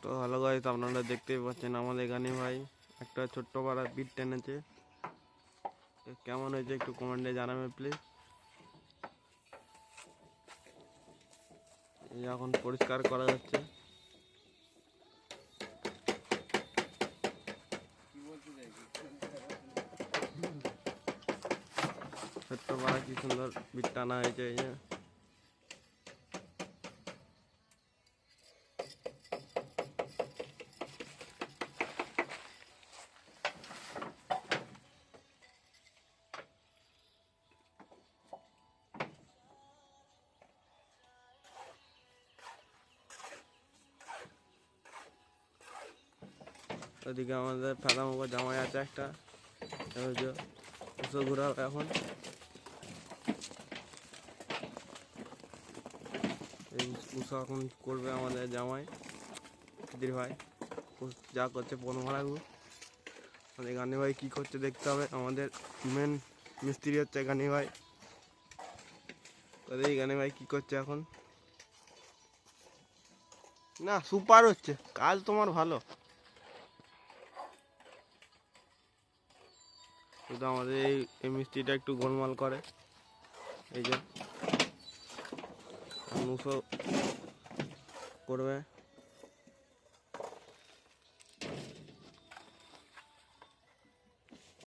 তো hello guys, আপনারা দেখতেই পাচ্ছেন আমাদের গানি ভাই একটা ছোট্ট পাড়া বিট টেনেছে। কেমন হয়েছে একটু কমেন্টে জানাবেন প্লিজ। এখন পরিষ্কার করা যাচ্ছে। ছোট্ট পাড়া কি সুন্দর বিট টানা হয়েছে। এই যে ওদিকে আমাদের ফেদা মুখো জামাই আছে একটা, ঘুরা এখন এই উষা এখন করবে আমাদের জামাই দিদির ভাই। যা করছে পন মারাগু আমাদের গানি ভাই কি করছে দেখতে হবে। আমাদের মেন মিস্ত্রি হচ্ছে গানি ভাই। এই গানি ভাই কি করছে এখন? না সুপার হচ্ছে কাজ তোমার ভালো। শুধু আমাদের এই মিস্ত্রিটা একটু গোলমাল করে। এই যে নুসো করবে।